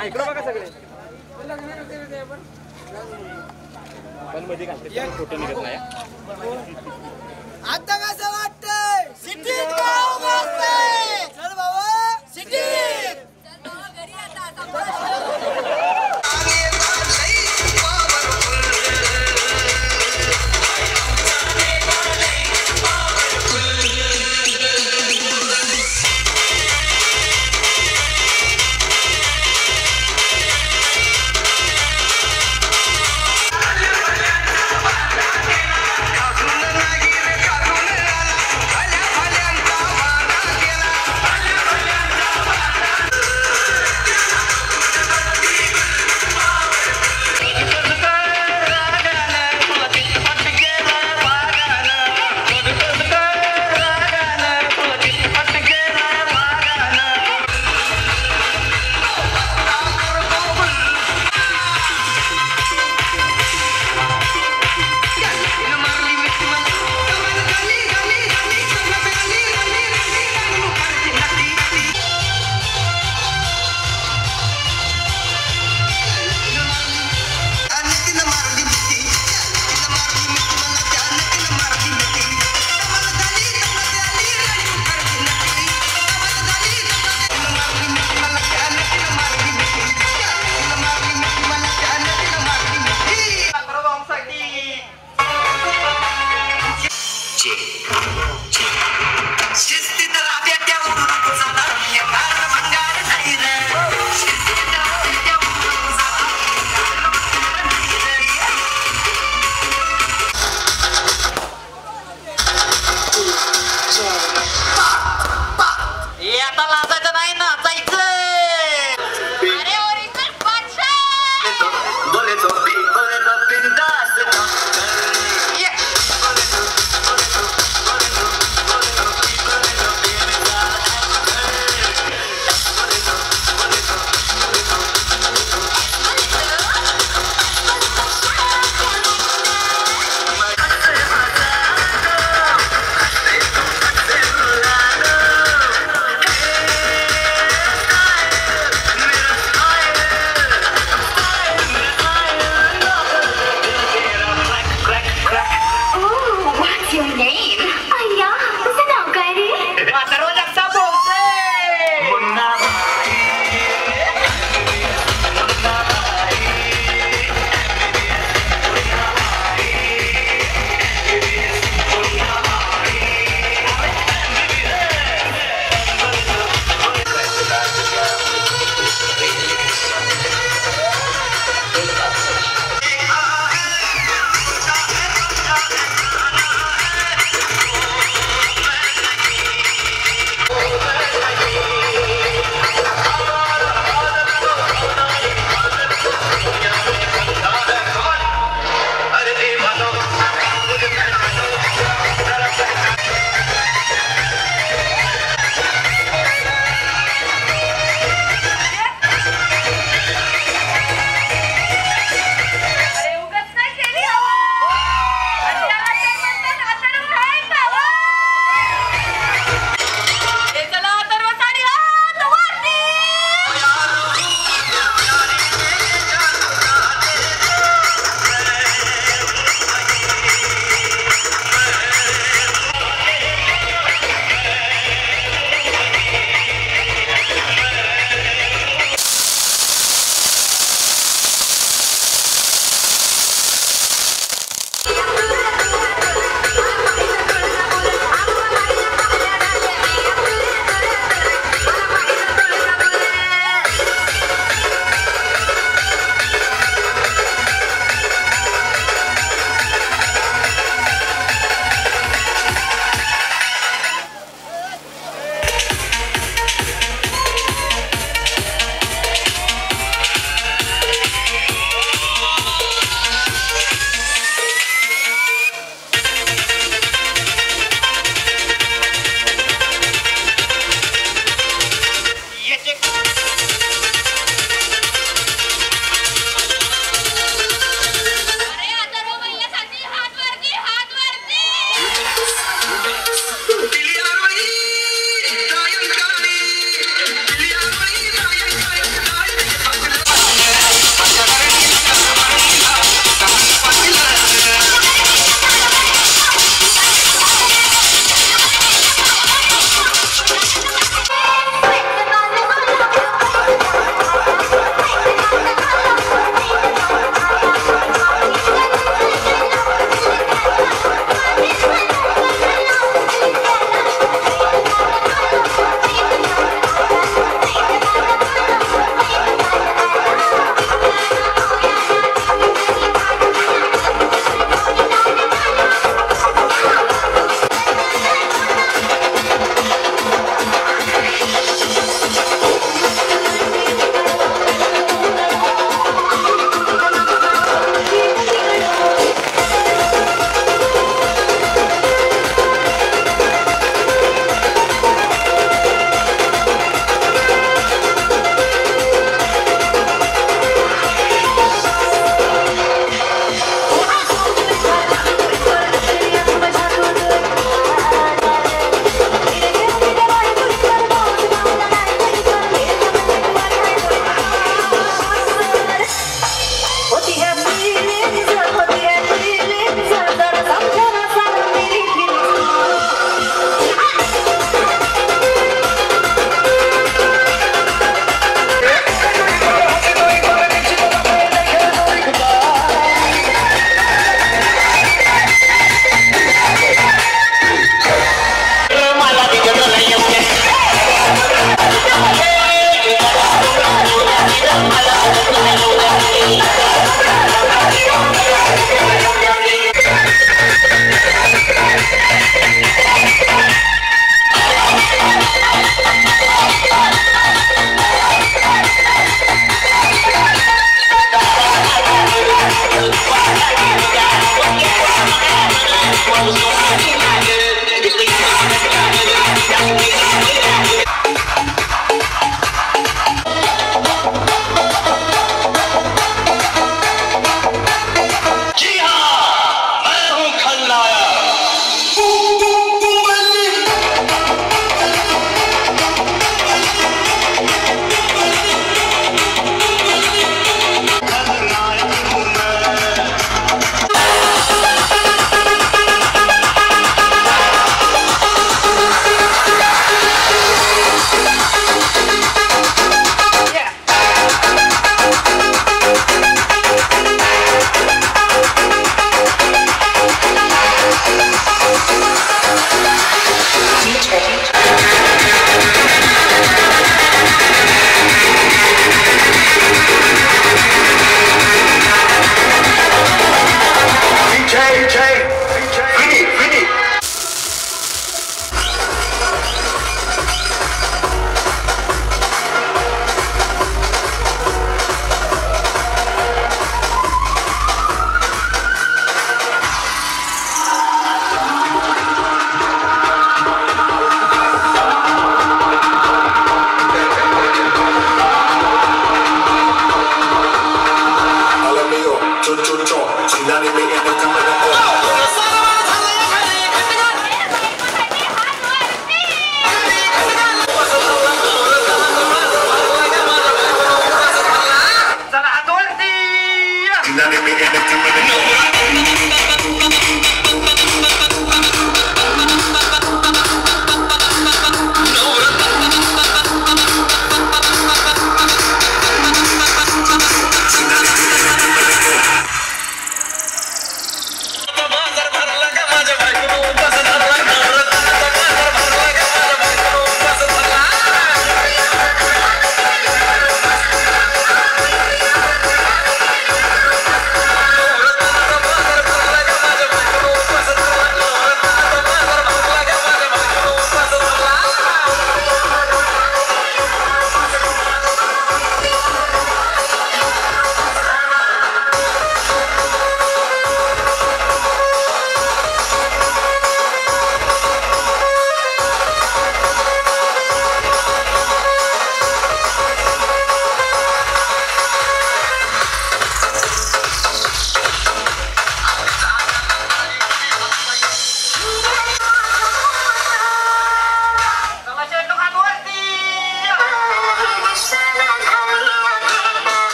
इकडं बघा सगळे पण मध्ये घालते फोटो निघत नाही आता कसं वाटतंय सिटीत गाव बसतंय चल बाबा सिटीत घरी आता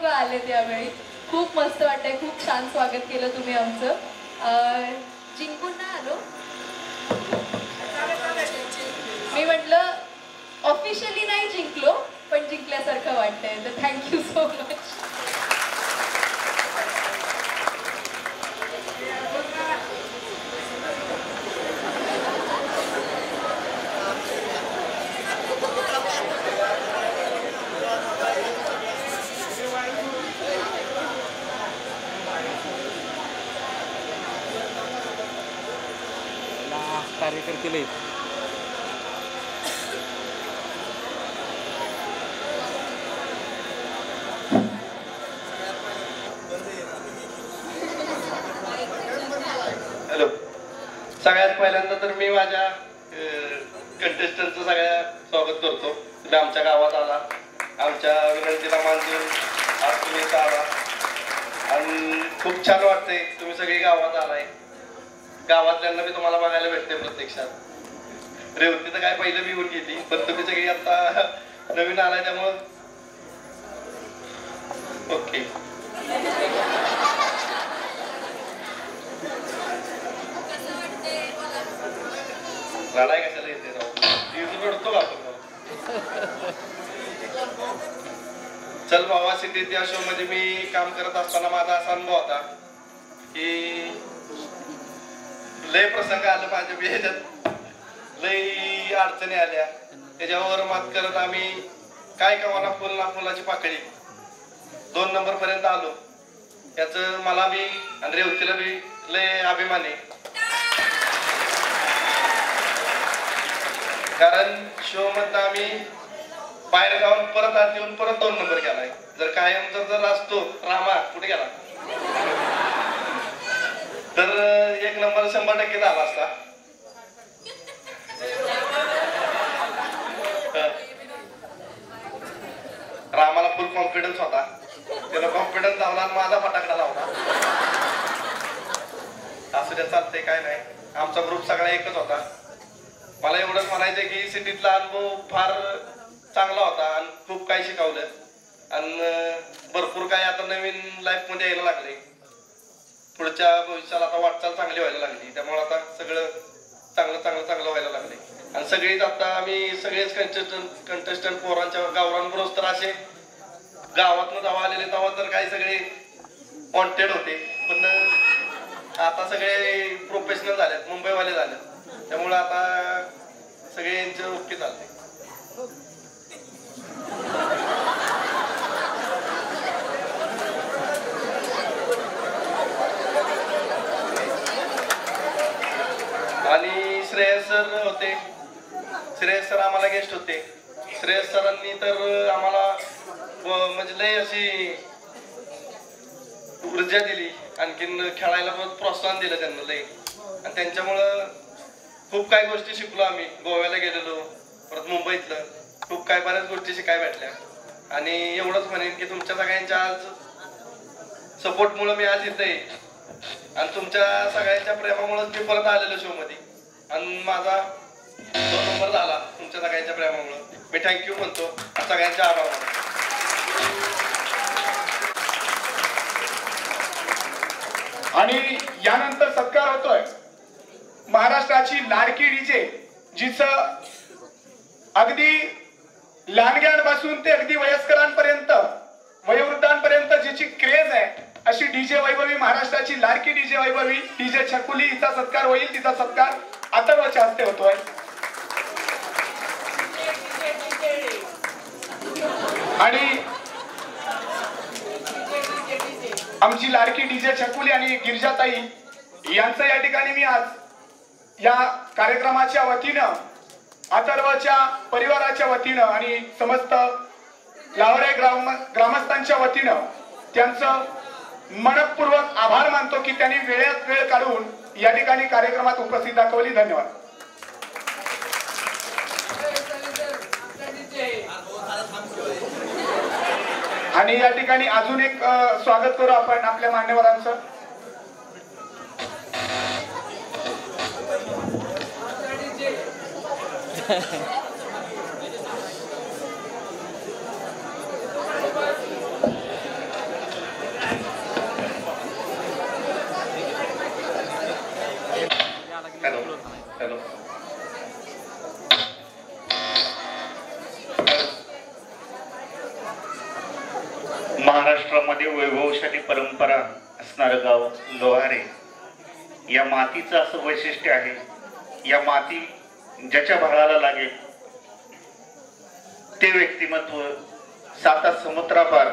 लोक आलेत यावेळी. खूप मस्त वाटतंय, खूप छान स्वागत केलं तुम्ही आमचं. जिंकून नाही आलो, मी म्हटलं ऑफिशियली नाही जिंकलो पण जिंकल्यासारखं वाटतंय. तर थँक्यू सो मच. कार्यकर्ते हॅलो. सगळ्यात पहिल्यांदा तर मी माझ्या कंटेस्टंटचं सगळ्या स्वागत करतो. तुम्ही आमच्या गावात आला, आमच्या विनंतीला मान देऊन आज तुम्ही इथं आला आणि खूप छान वाटतंय. तुम्ही सगळी गावात आलाय. गावातल्यांना मी तुम्हाला बघायला भेटते प्रत्यक्षात. रेवती तर काय पहिलं मी येऊन गेली, पण तुम्ही सगळी आता नवीन आलाय त्यामुळं ओके. लढाई कशाला येते राव, रडतो का आपण. चल बाबा सिटीत या शो मध्ये मी काम करत असताना माझा असा अनुभव होता की लय प्रसंग आलं माझ्या बी ह्याच्यात, लय अडचणी आल्या. त्याच्यावर मात करत आम्ही काय कमाला फुल ना फुलाची पाकळी 2 नंबर पर्यंत आलो. याच मला बी आणि रेवतीला बी लय अभिमान आहे. कारण शो मध्ये आम्ही बाहेर जाऊन परत आत येऊन परत 2 नंबर केलाय. जर कायम जर असतो रामा कुठे गेला तर 1 नंबर 100% झाला असता. रामाला फुल कॉन्फिडन्स होता, त्याला कॉन्फिडन्स लावला आणि माझा फटाकडा लावला. असं ते चालतंय, काय नाही. आमचा ग्रुप सगळा एकच होता. मला एवढंच म्हणायचं की सिटीतला अनुभव फार चांगला होता आणि खूप काही शिकवलं आणि भरपूर काही आता नवीन लाईफ मध्ये यायला लागले. पुढच्या भविष्याला आता वाटचाल चांगली व्हायला लागली. त्यामुळे आता सगळं चांगलं व्हायला लागले. आणि सगळीच आता आम्ही सगळेच कंटेस्टंट पोरांच्या गावरांबरोबर तर असे गावातनं जेव्हा आलेले तेव्हा तर काही सगळे वॉन्टेड होते, पण आता सगळे प्रोफेशनल झालेत, मुंबईवाले झालेत. त्यामुळे आता सगळे यांचे ओके चालते. आणि श्रेयस सर होते. श्रेयस सर आम्हाला गेस्ट होते. श्रेयस सरांनी तर आम्हाला म्हणजे लय अशी ऊर्जा दिली, आणखीन खेळायला प्रोत्साहन दिलं त्यांना लय. आणि त्यांच्यामुळं खूप काही गोष्टी शिकलो आम्ही. गोव्याला गेलेलो, परत मुंबईतलं खूप काय बऱ्याच गोष्टी शिकायला भेटल्या. आणि एवढंच म्हणेन की तुमच्या सगळ्यांच्या आज सपोर्टमुळे मी आज इथे आहे आणि तुमच्या सगळ्यांच्या प्रेमामुळेच मी परत आलेलो शो मध्ये आणि माझा 2 नंबर झाला तुमच्या सगळ्यांच्या प्रेमामुळे. मी थँक्यू म्हणतो सगळ्यांच्या आभार. आणि यानंतर सत्कार होतोय महाराष्ट्राची लाडकी डीजे, जिचं अगदी लहानग्यांपासून ते अगदी वयस्करांपर्यंत वयोवृद्धांपर्यंत जिची क्रेज आहे अशी डीजे वैभवी, महाराष्ट्राची लाडकी डीजे वैभवी डीजे छकुली, हिचा सत्कार होईल. तिचा सत्कार अथर्वच्या हस्ते होतोय. आणि आमची लाडकी डीजे छकुली आणि गिरिजाताई यांचं या ठिकाणी मी आज या कार्यक्रमाच्या वतीनं, अथर्वच्या परिवाराच्या वतीनं आणि समस्त लावरे ग्रामस्थांच्या वतीनं त्यांचं मनपूर्वक आभार मानतो की त्यांनी वेळात वेळ काढून या ठिकाणी कार्यक्रमात उपस्थित दाखवली. धन्यवाद. आणि या ठिकाणी अजून एक स्वागत करू आपण आपल्या मान्यवरांचं. महाराष्ट्रामध्ये वैभवशाली परंपरा असणारं गाव लोहारे. या मातीचं असं वैशिष्ट्य आहे, या माती ज्याच्या भाळाला लागेल ते व्यक्तिमत्व साता समुद्रापार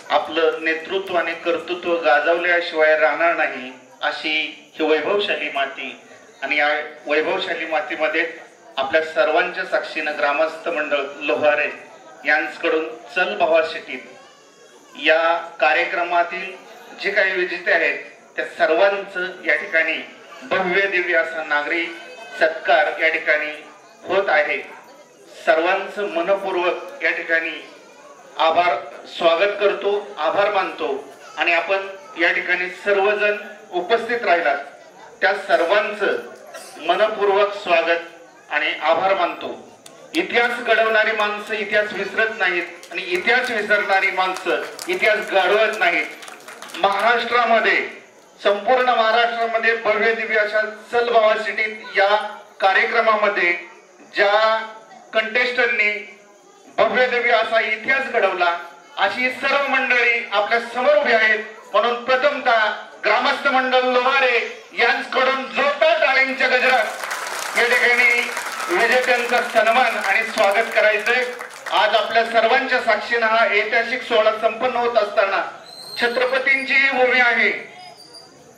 आपलं नेतृत्व आणि कर्तृत्व गाजवल्याशिवाय राहणार नाही, अशी ही वैभवशाली माती. आणि या वैभवशाली मातीमध्ये आपल्या सर्वांच्या साक्षीनं ग्रामस्थ मंडळ लोहारे यांच्याकडून चल भावा शेतीत या कार्यक्रमातील जे काही विजेते आहेत त्या सर्वांचं या ठिकाणी भव्य दिव्य असा नागरी सत्कार या ठिकाणी होत आहे. सर्वांचं मनपूर्वक या ठिकाणी आभार स्वागत करतो, आभार मानतो. आणि आपण या ठिकाणी सर्वजण उपस्थित राहिलात त्या सर्वांचं मनपूर्वक स्वागत आणि आभार मानतो. इतिहास घडवणारी माणसं इतिहास विसरत नाहीत आणि इतिहास विसरणारी माणसं इतिहास घडवत नाहीत. महाराष्ट्रामध्ये संपूर्ण महाराष्ट्रामध्ये भव्य दिव्य अशा चल भावा सिटीत या कार्यक्रमामध्ये ज्या कंटेस्टंटनी भव्य दिव्य असा इतिहास घडवला अशी सर्व मंडळी आपल्या समोर उभी आहेत. म्हणून प्रथमतः ग्रामस्थ मंडळ लोहारे यांच्याकडून जोरदार टाळ्यांच्या गजरात या ठिकाणी विजेत्यांचा सन्मान आणि स्वागत करायचंय. आज आपल्या सर्वांच्या साक्षीनं हा ऐतिहासिक सोहळा संपन्न होत असताना छत्रपतींची ही भूमी आहे,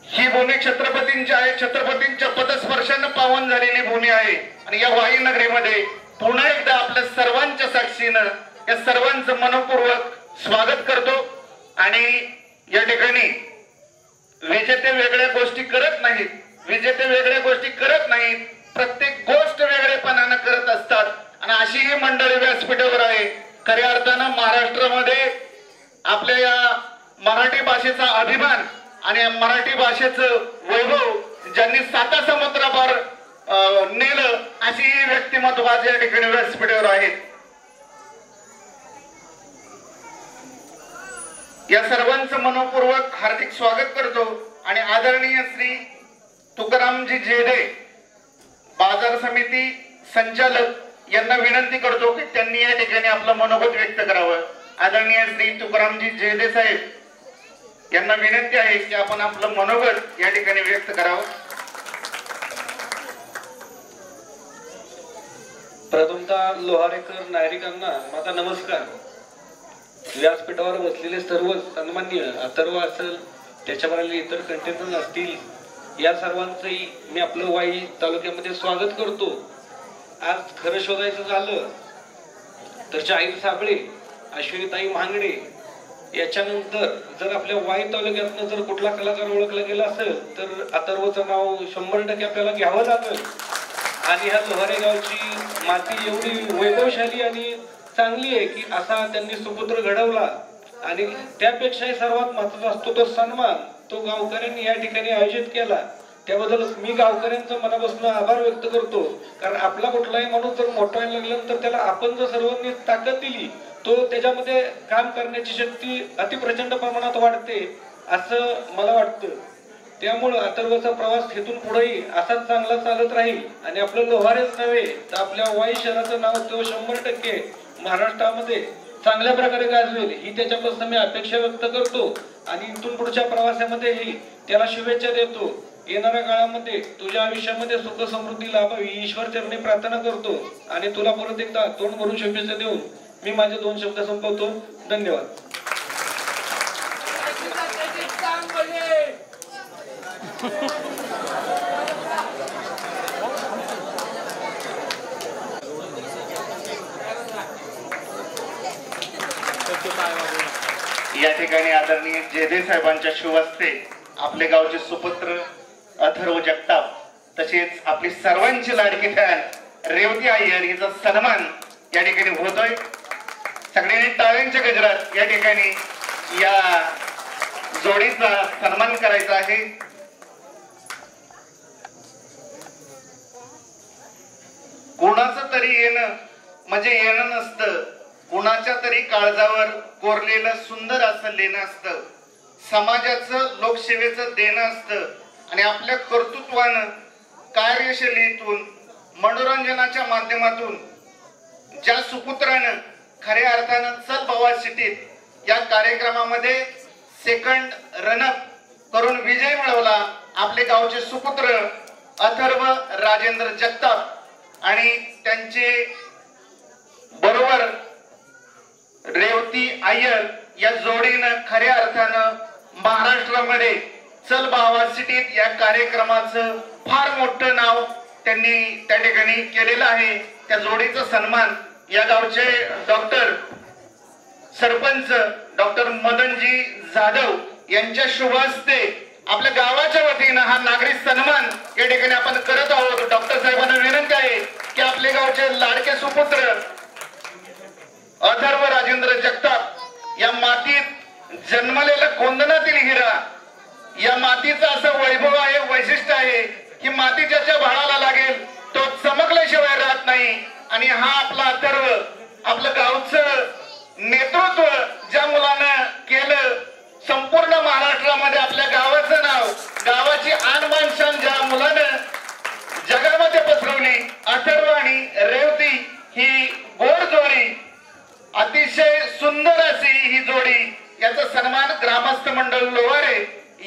ही भूमी छत्रपतींची आहे, छत्रपतींच्या पदस्पर्शानं पावन झालेली भूमी आहे. आणि या वाई नगरीमध्ये पुन्हा एकदा आपल्या सर्वांच्या साक्षीनं या सर्वांचं मनपूर्वक स्वागत करतो. आणि या ठिकाणी विजेते वेगळ्या गोष्टी करत नाहीत, विजेते वेगळ्या गोष्टी करत नाहीत, प्रत्येक गोष्ट वेगळेपणानं करत असतात. आणि अशी ही मंडळी व्यासपीठावर आहे. खऱ्या अर्थानं महाराष्ट्रामध्ये आपल्या या मराठी भाषेचा अभिमान आणि मराठी भाषेचं वैभव ज्यांनी साता समुद्रापार नेलं अशी व्यक्तिमत्व आज या ठिकाणी व्यासपीठावर आहेत. या सर्वांचं मनपूर्वक हार्दिक स्वागत करतो. आणि आदरणीय श्री तुकारामजी जेधे बाजार समिती संचालक यांना विनंती करतो की त्यांनी या ठिकाणी आपलं मनोगत व्यक्त करावं. आदरणीय श्री तुकारामजी जेधे साहेब यांना विनंती आहे की आपण आपलं मनोगत या ठिकाणी व्यक्त करावं. प्रथमतः लोहारेकर नागरिकांना माझा नमस्कार. व्यासपीठावर बसलेले सर्व सन्माननीय अथर्व असेल, त्याच्यावरील इतर कंटेस्टंट असतील, या सर्वांचंही मी आपलं वाई तालुक्यामध्ये स्वागत करतो. आज खरं शोधायचं झालं तर शाहीर साबळे, अश्विनीताई महांगडे याच्यानंतर जर आपल्या वाई तालुक्यातनं जर कुठला कलाकार ओळखला गेला असेल तर अथर्वचं नाव 100% आपल्याला घ्यावं लागेल. आणि ह्या लोहारे गावची माती एवढी वैभवशाली आणि चांगली आहे की असा त्यांनी सुपुत्र घडवला. आणि त्यापेक्षाही सर्वात महत्त्वाचा असतो तो सन्मान, तो गावकऱ्यांनी या ठिकाणी आयोजित केला. त्याबद्दल मी गावकऱ्यांचा मनापासून आभार व्यक्त करतो. कारण आपला कुठलाही माणूस जर मोठा व्हायला लागल्यानंतर त्याला आपण जर सर्वांनी ताकद दिली तो त्याच्यामध्ये काम करण्याची शक्ती अतिप्रचंड प्रमाणात वाढते असं मला वाटतं. त्यामुळं अथर्वचा प्रवास इथून पुढेही असाच चांगला चालत राहील. आणि आपलं लोहारेच नव्हे तर आपल्या वाई शहराचं नाव तो 100% महाराष्ट्रामध्ये चांगल्या प्रकारे गाजवेल ही त्याच्यापासून मी अपेक्षा व्यक्त करतो. आणि इथून पुढच्या प्रवासामध्येही त्याला शुभेच्छा देतो. येणाऱ्या काळामध्ये तुझ्या आयुष्यामध्ये सुख समृद्धी लाभावी ईश्वर चरणी प्रार्थना करतो. आणि तुला परत एकदा तोंड भरून शुभेच्छा देऊन मी माझे 2 शब्द संपवतो. धन्यवाद. या ठिकाणी आदरणीय जेधे साहेबांच्या शुभहस्ते आपले गावचे सुपुत्र अथर्व जगताप तसेच आपली सर्वांची लाडकी फॅन रेवती अय्यर हिचा सन्मान या ठिकाणी होतोय. सगळ्यांनी टाळ्यांच्या गजरात या ठिकाणी या जोडीचा सन्मान करायचा आहे. कोणाचं तरी येणं म्हणजे येणं नसतं, कुणाच्या तरी काळजावर कोरलेलं सुंदर असं लेणं असतं. समाजाचं लोकसेवेचं देणं असतं. आणि आपल्या कर्तृत्वानं कार्यशैलीतून मनोरंजनाच्या माध्यमातून ज्या सुपुत्रानं खऱ्या अर्थानं चल भावा सिटीत या कार्यक्रमामध्ये सेकंड रनअप करून विजय मिळवला आपले गावचे सुपुत्र अथर्व राजेंद्र जगताप आणि त्यांचे बरोबर रेवती अय्यर या जोडीनं खऱ्या अर्थानं महाराष्ट्रामध्ये चल भावा सिटीत या कार्यक्रमाचं फार मोठं नाव त्यांनी त्या ठिकाणी केलेलं आहे. त्या जोडीचा सन्मान या गावचे डॉक्टर सरपंच डॉक्टर मदनजी जाधव यांच्या शुभ हस्ते आपल्या गावाच्या वतीनं हा नागरी सन्मान या ठिकाणी आपण करत आहोत. डॉक्टर साहेबांना विनंती आहे की आपले गावचे लाडके सुपुत्र अथर्व राजेंद्र जगताप या मातीत जन्मलेला कोंदणातील हिरा, या मातीचं असं वैभव आहे, वैशिष्ट्य आहे की माती ज्याच्या भाळाला लागेल तो चमकल्याशिवाय राहत नाही. आणि हा आपला अथर्व आपलं गावचं नेतृत्व ज्या मुलानं केलं, संपूर्ण महाराष्ट्रामध्ये आपल्या गावाचं नाव, गावाची आनबान शान ज्या मुलानं जगामध्ये पसरवली, अथर्व आणि रेवती ही गोड जोडी, अतिशय सुंदर अशी ही जोडी, याचा सन्मान ग्रामस्थ मंडळ लोहारे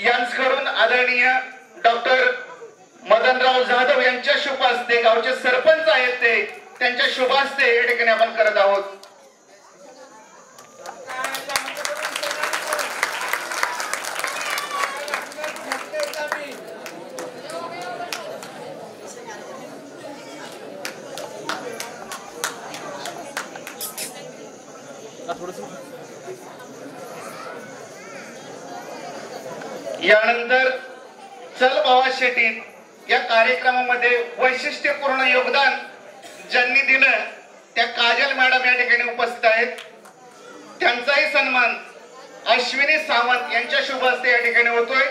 यांच्याकडून आदरणीय डॉक्टर मदनराव जाधव यांच्या शुभ हस्ते, गावचे सरपंच आहेत ते, त्यांच्या शुभ हस्ते या ठिकाणी आपण करत आहोत. यानंतर चल भावा शेटीत या कार्यक्रमामध्ये वैशिष्ट्यपूर्ण योगदान ज्यांनी दिलं त्या काजल मॅडम या ठिकाणी उपस्थित आहेत. त्यांचाही सन्मान अश्विनी सावंत यांच्या शुभ हस्ते या ठिकाणी होतोय.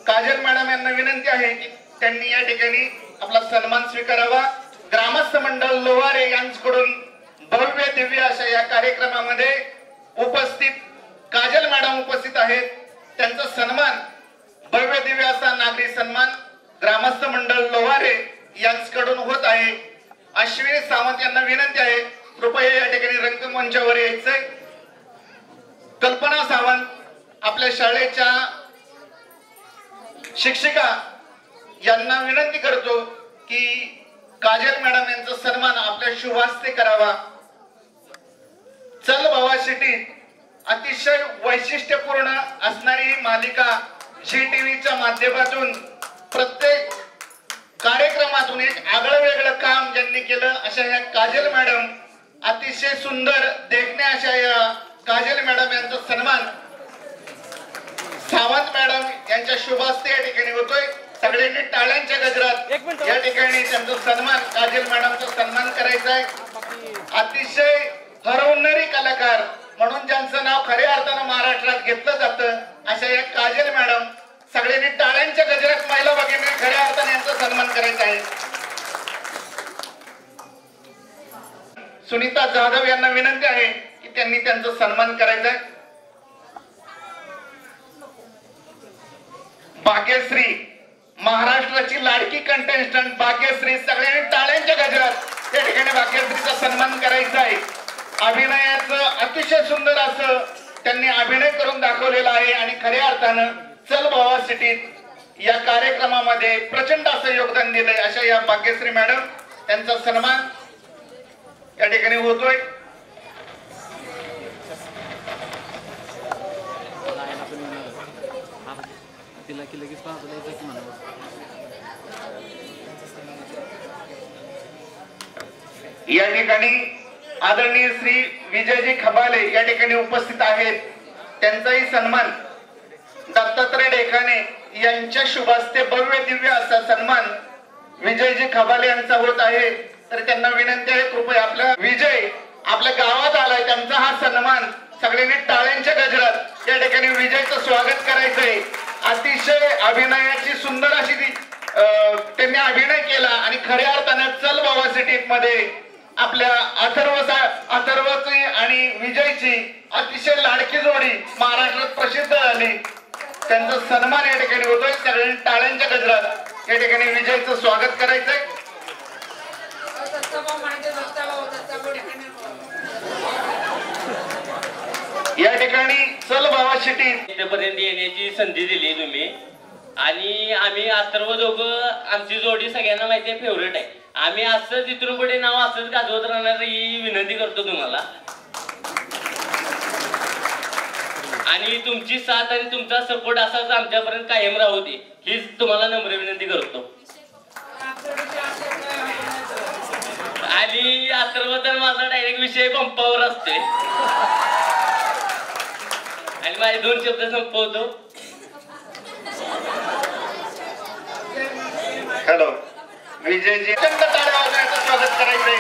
काजल मॅडम यांना विनंती आहे की त्यांनी या ठिकाणी आपला सन्मान स्वीकारावा. ग्रामस्थ मंडळ लोहारे यांच्याकडून भव्य दिव्य अशा या कार्यक्रमामध्ये उपस्थित काजल मॅडम उपस्थित आहेत. त्यांचा सन्मान भव्य दिव्य असा नागरी सन्मान ग्रामस्थ मंडळ लोहारे यांच्याकडून होत आहे. अश्विनी सावंत यांना विनंती आहे कृपया या ठिकाणी रंगमंचावर यायचंय. कल्पना सावंत आपल्या शाळेच्या शिक्षिका यांना विनंती करतो की काजल मॅडम यांचा सन्मान आपल्या शुभ हस्ते करावा. चल भावा सिटीत अतिशय वैशिष्ट्यपूर्ण असणारी मालिका झी टीव्हीच्या माध्यमातून प्रत्येक कार्यक्रमातून एक आगळं वेगळं काम ज्यांनी केलं अशा या काजल मॅडम, अतिशय सुंदर देखण्या अशा या काजल मॅडम यांचा सन्मान सावंत मॅडम यांच्या शुभ हस्ते या ठिकाणी होतोय. सगळ्यांनी टाळ्यांच्या गजरात या ठिकाणी त्यांचा सन्मान, काजल मॅडमचा सन्मान करायचा आहे. अतिशय हरवणारी कलाकार म्हणून ज्यांचं नाव खऱ्या अर्थानं महाराष्ट्रात घेतलं जातं अशा या काजल मॅडम, सगळ्यांनी टाळ्यांच्या गजरात महिला भगिनी खऱ्या अर्थाने यांचा सन्मान करायचा आहे. सुनीता जाधव यांना विनंती आहे की त्यांनी त्यांचा सन्मान करायचा आहे. भाग्यश्री, महाराष्ट्राची लाडकी कंटेस्टंट भाग्यश्री, सगळ्यांनी टाळ्यांच्या गजरात या ठिकाणी भाग्यश्रीचा सन्मान करायचा आहे. अभिनयाचं अतिशय सुंदर असं त्यांनी अभिनय करून दाखवलेला आहे आणि खऱ्या अर्थानं चल भावा सिटीत या कार्यक्रमामध्ये प्रचंड असं योगदान दिलंय अशा या भाग्यश्री मॅडम, त्यांचा सन्मान या ठिकाणी होतोय. या ठिकाणी आदरणीय श्री विजयजी खबाले या ठिकाणी उपस्थित आहेत. त्यांचाही सन्मान दत्तात्रय डेखाने यांच्या शुभ हस्ते भव्य दिव्य असा सन्मान विजयजी खबाले यांचा होत आहे. तर त्यांना विनंती आहे कृपया आपला विजय आपल्या गावात आलाय, त्यांचा हा सन्मान सगळ्यांनी टाळ्यांच्या गजरात या ठिकाणी विजयचं स्वागत करायचंय. अतिशय अभिनयाची सुंदर अशी त्यांनी अभिनय केला आणि खऱ्या अर्थानं चल बाबा सिटीत मध्ये आपल्या अथर्वची आणि विजयची अतिशय लाडकी जोडी महाराष्ट्रात प्रसिद्ध झाली. त्यांचा सन्मान या ठिकाणी होतोय. सगळ्यांनी टाळ्यांच्या गजरात या ठिकाणी विजयचं स्वागत करायचंय. या ठिकाणी चल भावा सिटी इथपर्यंत येण्याची संधी दिली तुम्ही आणि आम्ही अथर्व दोघं आमची जोडी सगळ्यांना माहिती आहे फेवरेट आहे. आम्ही असंच इथून पुढे नाव असंच गाजवत राहणार ही विनंती करतो तुम्हाला. आणि तुमची साथ आणि तुमचा सपोर्ट असाच आमच्यापर्यंत कायम राहू दे हीच तुम्हाला नम्र विनंती करतो. आणि अथर्व तर माझा डायरेक्ट विषय पंपावर असते आणि माझे 2 शब्द संपवतो. हॅलो विजयजी टाळ्या वाजवण्याचं स्वागत करायचंय.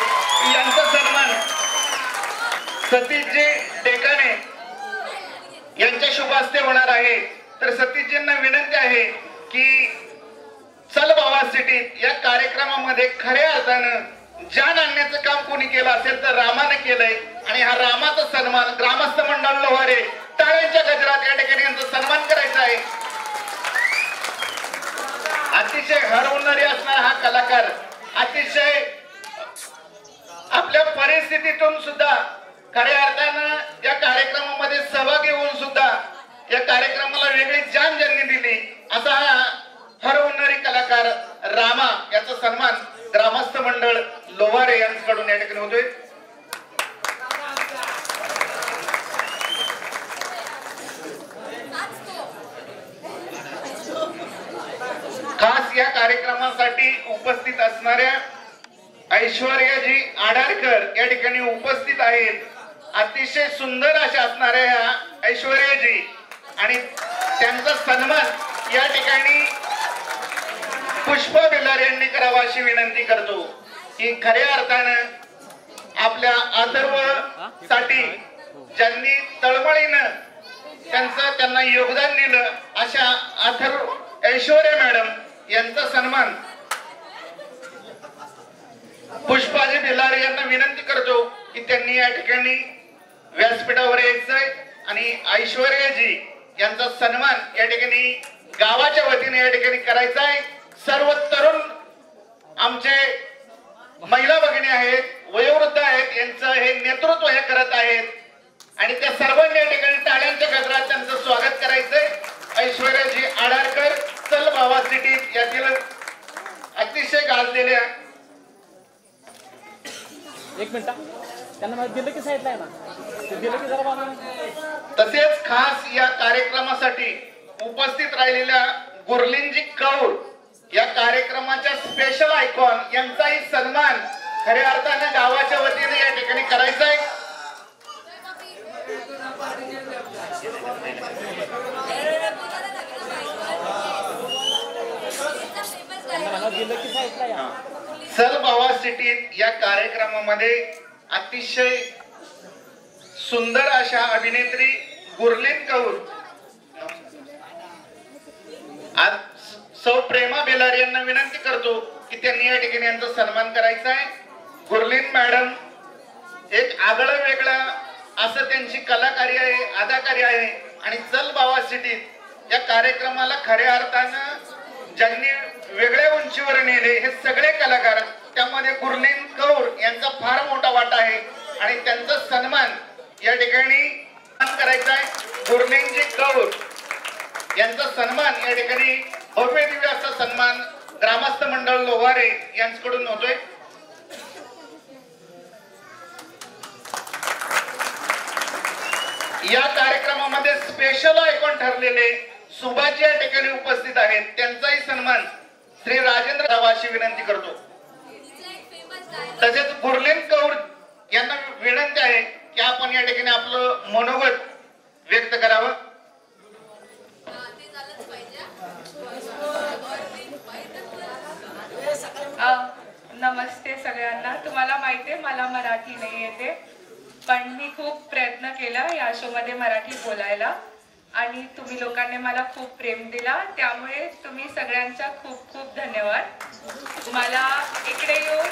यांचा सन्मान सतीशजी टेकाणे यांच्या शुभ हस्ते होणार आहे. तर सतीशजींना विनंती आहे की चल भावा सिटी या कार्यक्रमामध्ये खऱ्या अर्थानं जान आणण्याचं काम कोणी केलं असेल तर रामाने केलंय आणि हा रामाचा सन्मान ग्रामस्थ मंडळ लोहारे टाळ्यांच्या गजरात या ठिकाणी यांचा सन्मान करायचा आहे. अतिशय हरवणारी असणारा हा कलाकार अतिशय आपल्या परिस्थितीतून सुद्धा खऱ्या अर्थानं या कार्यक्रमामध्ये सहभागी होऊन सुद्धा या कार्यक्रमाला वेगळी जान ज्यांनी दिली असा हा हरवणारी कलाकार रामा याचा सन्मान ग्रामस्थ मंडळ लोहारे यांच्याकडून या ठिकाणी होतोय. खास या कार्यक्रमासाठी उपस्थित असणाऱ्या ऐश्वर्याजी आडारकर या ठिकाणी उपस्थित आहेत. अतिशय सुंदर अशा असणाऱ्या ह्या ऐश्वर्याजी आणि त्यांचा सन्मान या ठिकाणी पुष्पा बेलार यांनी करावा अशी विनंती करतो की खऱ्या अर्थानं आपल्या अथर्व साठी ज्यांनी तळमळीनं त्यांना योगदान दिलं अशा अथर्व ऐश्वर्या मॅडम यांचा सन्मान पुष्पाजी बेलार यांना विनंती करतो की त्यांनी या ठिकाणी व्यासपीठावर यायचंय आणि ऐश्वर्याजी यांचा सन्मान या ठिकाणी गावाच्या वतीने या ठिकाणी करायचा आहे. सर्व तरुण आमचे महिला भगिनी आहेत वयोवृद्ध आहेत यांचं हे नेतृत्व हे करत आहेत आणि त्या सर्वांनी या ठिकाणी टाळ्यांच्या गजरात त्यांचं स्वागत करायचंय. ऐश्वर्याजी आडारकर चल भावा सिटी यातील अतिशय गाजलेल्या एक मिनिट त्यांना मला दिलं की साईडला आहे ना ते दिलं की जरा बाबा. तसेच खास या कार्यक्रमासाठी उपस्थित राहिलेल्या गुरलीनजी कौर या कार्यक्रमाच्या स्पेशल आयकॉन यांचाही सन्मान खऱ्या अर्थाने गावाच्या वतीने या ठिकाणी करायचा आहे. चल भावा सिटी या कार्यक्रमामध्ये अतिशय सुंदर अशा अभिनेत्री गुरलीन कौर आज सौ प्रेमा बेलार यांना विनंती करतो की त्यांनी या ठिकाणी यांचा सन्मान करायचा आहे. गुरलीन मॅडम एक आगळं वेगळं असं त्यांची कलाकारी आहे अदाकारी आहे आणि चल भावा सिटीत या कार्यक्रमाला खऱ्या अर्थानं ज्यांनी वेगळ्या उंचीवर नेले हे सगळे कलाकार त्यामध्ये गुरलीन कौर यांचा फार मोठा वाटा आहे आणि त्यांचा सन्मान या ठिकाणी करायचा आहे. गुरलीनजी कौर यांचा सन्मान या ठिकाणी भव्य दिव्य असा सन्मान ग्रामस्थ मंडळ लोहारे यांच्याकडून होतोय. या कार्यक्रमामध्ये स्पेशल आयकॉन ठरलेले सुभाष या ठिकाणी उपस्थित आहेत त्यांचाही सन्मान श्री राजेंद्र राव अशी विनंती करतो. तसेच गुरलीन कौर यांना विनंती आहे की आपण या ठिकाणी आपलं मनोगत व्यक्त करावं. नमस्ते सगळ्यांना. तुम्हाला माहिती आहे मला मराठी नाही येते पण मी खूप प्रयत्न केला या शो मध्ये मराठी बोलायला आणि तुम्ही लोकांनी मला खूप प्रेम दिला त्यामुळे तुम्ही सगळ्यांचा खूप खूप धन्यवाद. मला इकडे येऊन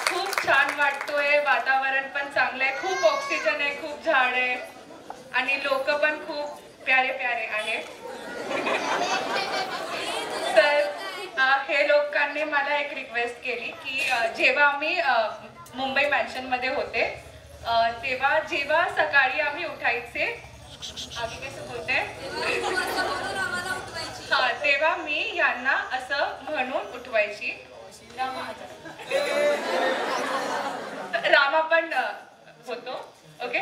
खूप छान वाटतोय. वातावरण पण चांगलं आहे. खूप ऑक्सिजन आहे. खूप झाड आहे आणि लोक पण खूप प्यारे प्यारे आहेत. तर हे लोकांनी मला एक रिक्वेस्ट केली की जेव्हा आम्ही मुंबई मॅन्शन मध्ये होते तेव्हा जेव्हा सकाळी आम्ही उठायचे आगे कसं बोलते हा तेव्हा मी यांना असं म्हणून उठवायची. रामा पण होतो. Okay.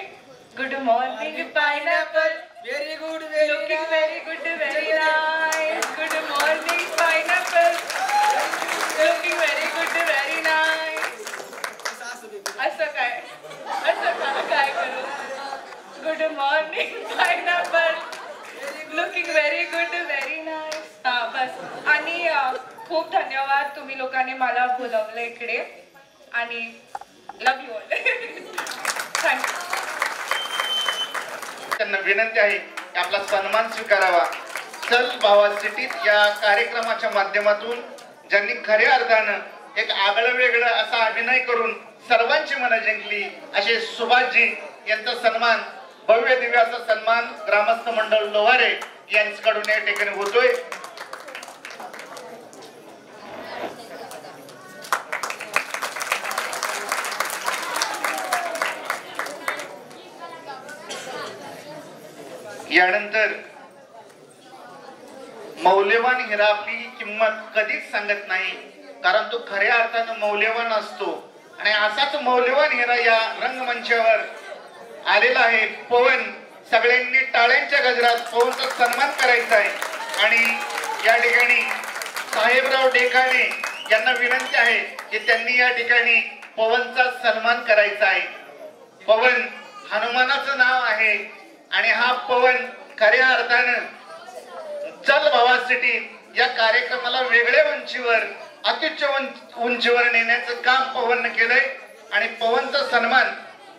Good morning pineapple. Very good looking very good very nice. Good morning pineapple. Looking very good very nice. असं काय करू. Good morning pineapple. Looking very good very nice. हा बस. आणि खूप धन्यवाद तुम्ही लोकांनी मला बोलवलं इकडे आणि लव यू ऑल. थँक्यू. त्यांना विनंती आहे की आपला सन्मान स्वीकारावा. चल भावा सिटीत या कार्यक्रमाच्या माध्यमातून ज्यांनी खऱ्या अर्थानं एक आगळं वेगळं असा अभिनय करून सर्वांची मनं जिंकली असे सुभाषजी यांचा सन्मान, भव्य दिव्य असा सन्मान ग्रामस्थ मंडळ लोहारे यांच्याकडून या ठिकाणी होतोय. यानंतर मौल्यवान हिरा आपली किंमत कधीच सांगत नाही, कारण तो खऱ्या अर्थानं मौल्यवान असतो. आणि असाच मौल्यवान हिरा या रंगमंचावर आलेला आहे पवन. सगळ्यांनी टाळ्यांच्या गजरात पवनचा सन्मान करायचा आहे. आणि या ठिकाणी साहेबराव डेकाणे यांना विनंती आहे की त्यांनी या ठिकाणी पवनचा सन्मान करायचा आहे. पवन हनुमानाचं नाव आहे आणि हा पवन खऱ्या अर्थानं चल भावा सिटी या कार्यक्रमाला वेगळ्या उंचीवर, अत्युच्च उंचीवर नेण्याचं काम पवनने केलंय. आणि पवनचा सन्मान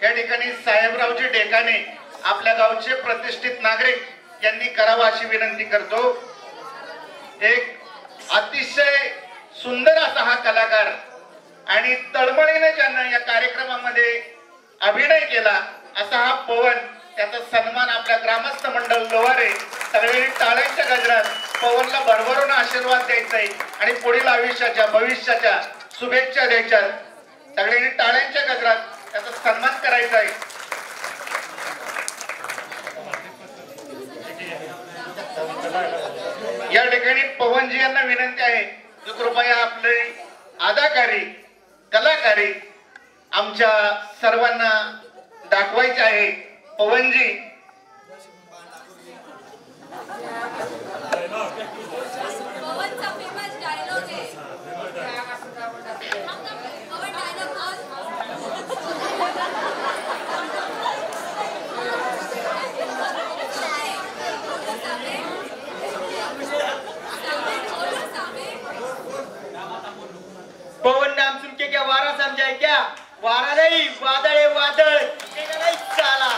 या ठिकाणी साहेबरावजी डेकाणे आपल्या गावचे प्रतिष्ठित नागरिक यांनी करावा अशी विनंती करतो. एक अतिशय सुंदर असा हा कलाकार आणि तळमळीने ज्यांना या कार्यक्रमामध्ये अभिनय केला असा हा पवन, त्याचा सन्मान आपल्या ग्रामस्थ मंडळ लोहारे सगळ्यांनी टाळ्यांच्या गजरात पवनला भरभरून आशीर्वाद द्यायचा आहे आणि पुढील आयुष्याच्या भविष्याच्या शुभेच्छा द्यायच्या. सगळ्यांनी टाळ्यांच्या गजरात त्याचा सन्मान करायचा आहे. या ठिकाणी पवनजी यांना विनंती आहे की कृपया आपले अदाकारी, कलाकारी आमच्या सर्वांना दाखवायचे आहे. पवनजी पवन नाम सुन के क्या वारा समझाए क्या? वारा नहीं, वादळ है वादळ. नहीं साला.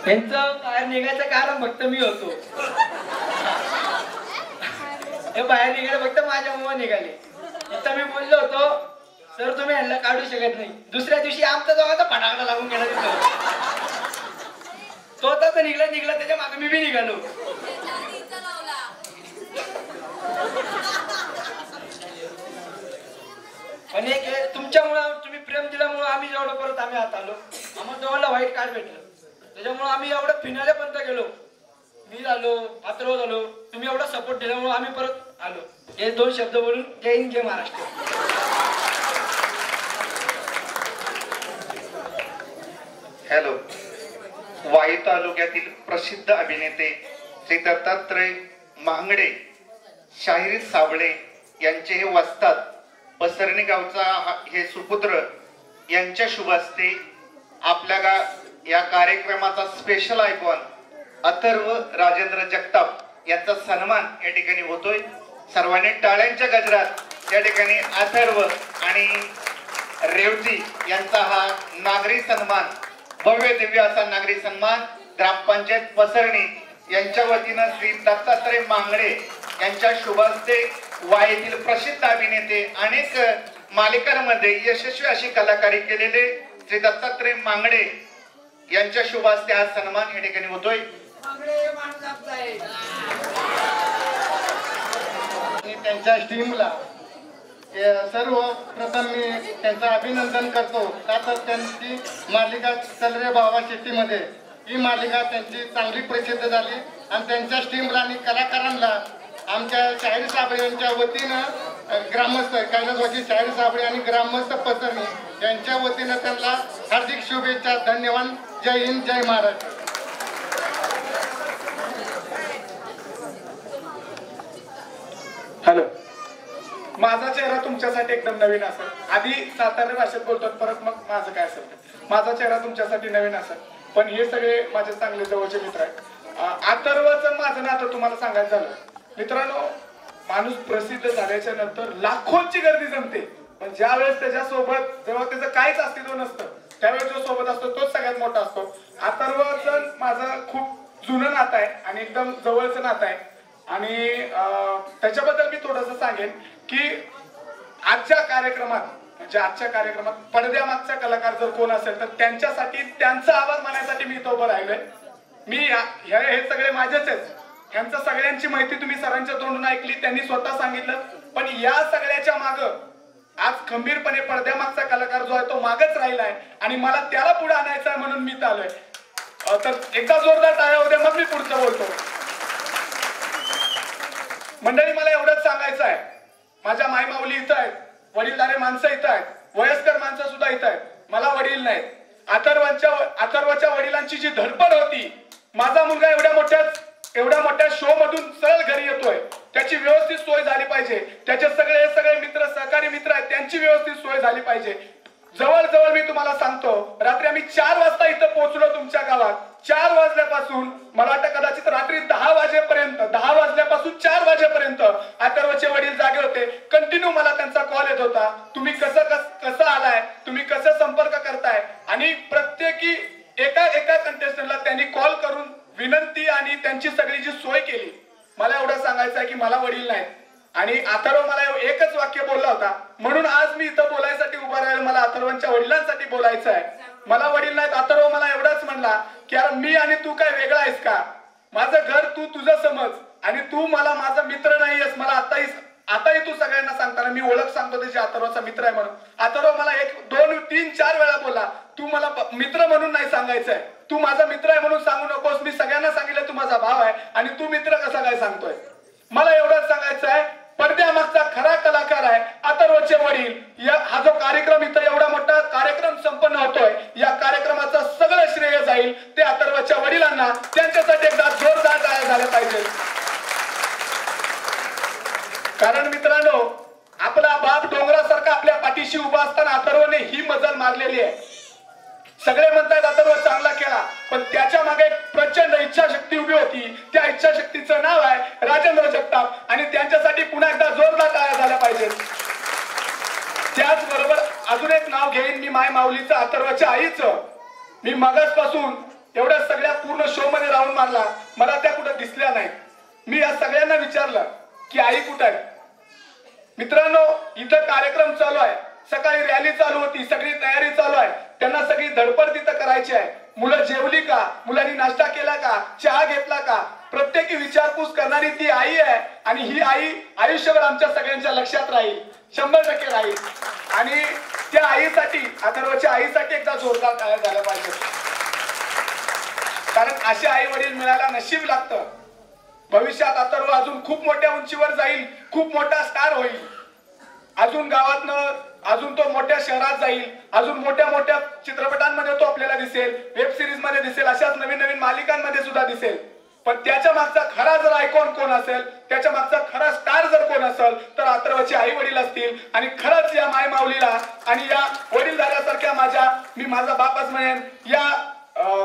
यांचं बाहेर निघायचं कारण फक्त मी होतो. हे बाहेर निघाले फक्त माझ्या मुळे निघाले. इथं मी बोललो होतो सर तुम्ही यांना काढू शकत नाही. दुसऱ्या दिवशी आमचा दोघांचा फटाकडा लागून गेला तिथं. तो तर निघला त्याच्या मागे मी बी निघालो. पण एक तुमच्यामुळं, तुम्ही प्रेम दिल्यामुळं आम्ही जेवढं परत आम्ही आत आलो. आम्हाला दोघांना व्हाईट कार्ड भेटलं, त्याच्यामुळे आम्ही एवढं फिनाले पर्यंत गेलो. मी झालो, पात्र झालो. तुम्ही एवढा सपोर्ट दिल्यामुळे आम्ही परत आलो. हे दोन शब्द बोलून जय हिंद जय महाराष्ट्र. हॅलो. वाई तालुक्यातील प्रसिद्ध अभिनेते श्री दत्तात्रय मांगडे, शाहिरी साबळे यांचे हे वस्ताद, पसरणी गावचा हे सुपुत्र यांच्या शुभ हस्ते आपल्या या कार्यक्रमाचा स्पेशल आयकॉन अथर्व राजेंद्र जगताप यांचा सन्मान या ठिकाणी होतोय. सर्वांनी टाळ्यांच्या गजरात या ठिकाणी अथर्व आणि रेवती यांचा हा नागरी सन्मान, भव्य दिव्य असा नागरी सन्मान ग्रामपंचायत पसरणी यांच्या वतीनं श्री दत्तात्रय मांगडे यांच्या शुभ हस्ते वाईतील प्रसिद्ध अभिनेते, अनेक मालिकांमध्ये यशस्वी अशी कलाकारी केलेले श्री दत्तात्रय मांगडे यांच्या शुभ हस्ते हा सन्मान या ठिकाणी होतोय. त्यांच्या टीमला सर्वप्रथम मी त्यांचं अभिनंदन करतो का तर त्यांची मालिका चल रे बाबा शेतीमध्ये ही मालिका त्यांची चांगली प्रसिद्ध झाली आणि त्यांच्या टीमला आणि कलाकारांना आमच्या शाहीर साबळे यांच्या वतीनं ग्रामस्थ कैलासवासी शाहीर साबळे आणि ग्रामस्थ पसरणी यांच्या वतीनं त्यांना हार्दिक शुभेच्छा. धन्यवाद. जय हिंद, जय महाराष्ट्र. हॅलो, माझा चेहरा तुमच्यासाठी एकदम नवीन असेल. आधी सातारा भाषेत बोलतात, परत मग माझं काय असेल. माझा चेहरा तुमच्यासाठी नवीन असेल, पण हे सगळे माझे चांगले जवळचे मित्र आहेत. अथर्वचं माझं नातं तुम्हाला सांगायचं झालं मित्रांनो, माणूस प्रसिद्ध झाल्याच्या नंतर लाखोंची गर्दी जमते, पण ज्या वेळेस त्याच्यासोबत जेव्हा त्याचं काहीच अस्तित्व नसतं त्यावेळेस जो सोबत असतो तोच सगळ्यात मोठा असतो. अथर्वचं माझं खूप जुनं नातं आहे आणि एकदम जवळचं नातं आहे. आणि त्याच्याबद्दल मी थोडंसं सांगेन की आजच्या कार्यक्रमात पडद्यामागचा कलाकार जर कोण असेल तर त्यांच्यासाठी त्यांचा आवाज मानण्यासाठी मी इथं उभं राहिलोय. मी हे सगळे माझेच आहेत. यांचं सगळ्यांची माहिती तुम्ही सरांच्या तोंडून ऐकली, त्यांनी स्वतः सांगितलं. पण या सगळ्याच्या माग आज खंबीरपणे पडद्यामागचा कलाकार जो आहे तो मागच राहिलाय आणि मला त्याला पुढे आणायचं आहे म्हणून मी इथं आलोय. तर एकदा जोरदार टाळ्या होत्या, मग मी पुढचं बोलतो. मंडळी, मला एवढंच सांगायचं आहे, माझ्या मायमाऊली इथं आहेत, वडीलधारे माणसं इथं आहेत, वयस्कर माणसं सुद्धा इथं आहेत. मला वडील नाहीत. अथर्वच्या वडिलांची जी धडपड होती, माझा मुलगा एवढ्या मोठ्या शो मधून सरळ घरी येतोय, त्याची व्यवस्थित सोय झाली पाहिजे. त्याचे सगळे मित्र, सहकारी मित्र आहेत, त्यांची व्यवस्थित सोय झाली पाहिजे. जवळजवळ मी तुम्हाला सांगतो, रात्री आम्ही 4 वाजता इथं पोहोचलो तुमच्या गावात. 4 वाजल्यापासून मला वाटतं कदाचित रात्री 10 वाजल्यापासून 4 वाजेपर्यंत अथर्वचे वडील जागे होते. कंटिन्यू मला त्यांचा कॉल येत होता, तुम्ही कसं आलाय, तुम्ही कसं संपर्क करताय. आणि प्रत्येकी एका कंटेस्टंटला त्यांनी कॉल करून विनंती आणि त्यांची सगळी जी सोय केली. मला एवढं सांगायचं आहे की मला वडील नाहीत आणि अथर्व मला एकच वाक्य बोलला होता, म्हणून आज मी इथं बोलायसाठी उभा राहिलो. मला अथर्वांच्या वडिलांसाठी बोलायचं आहे. मला वडील नाहीत. अथर्व मला एवढंच म्हणला की यार मी आणि तू काय वेगळा आहेस का, माझं घर तू तुझं समज आणि तू मला माझा मित्र नाहीयेस. मला आताही तू सगळ्यांना सांगताना मी ओळख सांगतो त्याची, अथर्वचा मित्र आहे म्हणून. अथर्व मला 1, 2, 3, 4 वेळा बोलला, तू मला मित्र म्हणून नाही सांगायचंय, तू माझा मित्र आहे म्हणून सांगू नकोस. मी सगळ्यांना सांगितलं तू माझा भाव आहे आणि तू मित्र कसा काय सांगतोय. मला एवढंच सांगायचं आहे, पडद्यामागचा खरा कलाकार आहे अथर्वचे वडील. हा जो कार्यक्रम इथं एवढा मोठा कार्यक्रम संपन्न होतोय, या कार्यक्रमाचं सगळं श्रेय जाईल ते अथर्वच्या वडिलांना. त्यांच्यासाठी एकदा जोरदार टाळ्या झाल्या पाहिजे. कारण मित्रांनो, आपला बाप डोंगरासारखा आपल्या पाठीशी उभा असताना अथर्वने ही मजल मारलेली आहे. सगळे म्हणतात अथर्व चांगला खेळा, पण त्याच्या मागे एक प्रचंड इच्छाशक्ती उभी होती. त्या इच्छाशक्तीचं नाव आहे राजेंद्र जगताप आणि त्यांच्यासाठी पुन्हा एकदा जोरदार टाळ्या झाल्या पाहिजेत. त्याचबरोबर अजून एक नाव घेईन मी, माय माऊलीचं, अथर्वच्या आईचं. मी मगाचपासून एवढ्या सगळ्या पूर्ण शो मध्ये राऊंड मारला, मला त्या कुठं दिसल्या नाहीत. मी या सगळ्यांना विचारलं की आई कुठं आहे. मित्रांनो, इथं कार्यक्रम चालू आहे, सकाळी रॅली चालू होती, सगळी तयारी चालू आहे, त्यांना सगळी धडपड तिथं करायची आहे. मुलं जेवली का, मुलांनी नाश्ता केला का, चहा घेतला का, प्रत्येकी विचारपूस करणारी ती आई आहे. आणि ही आई आयुष्यभर आमच्या सगळ्यांच्या लक्षात राहील, 100% राहील. आणि त्या आईसाठी, अथर्वच्या आईसाठी एकदा जोरदार टाळ्या झाल्या पाहिजे. कारण असे आई वडील मिळायला नशीब लागतं. भविष्यात अथर्व अजून खूप मोठ्या उंचीवर जाईल, खूप मोठा स्टार होईल. अजून गावातनं अजून तो मोठ्या शहरात जाईल, अजून मोठ्या चित्रपटांमध्ये तो आपल्याला दिसेल, वेब सिरीज मध्ये दिसेल, अशाच नवीन मालिकांमध्ये सुद्धा दिसेल. पण त्याच्या मागचा खरा जर आयकॉन कोण असेल, त्याच्या मागचा खरा स्टार जर कोण असेल तर अथर्वचे आई वडील असतील. आणि खरंच या माय माऊलीला आणि या वडीलधाऱ्यासारख्या मी माझा बापच म्हणेन, या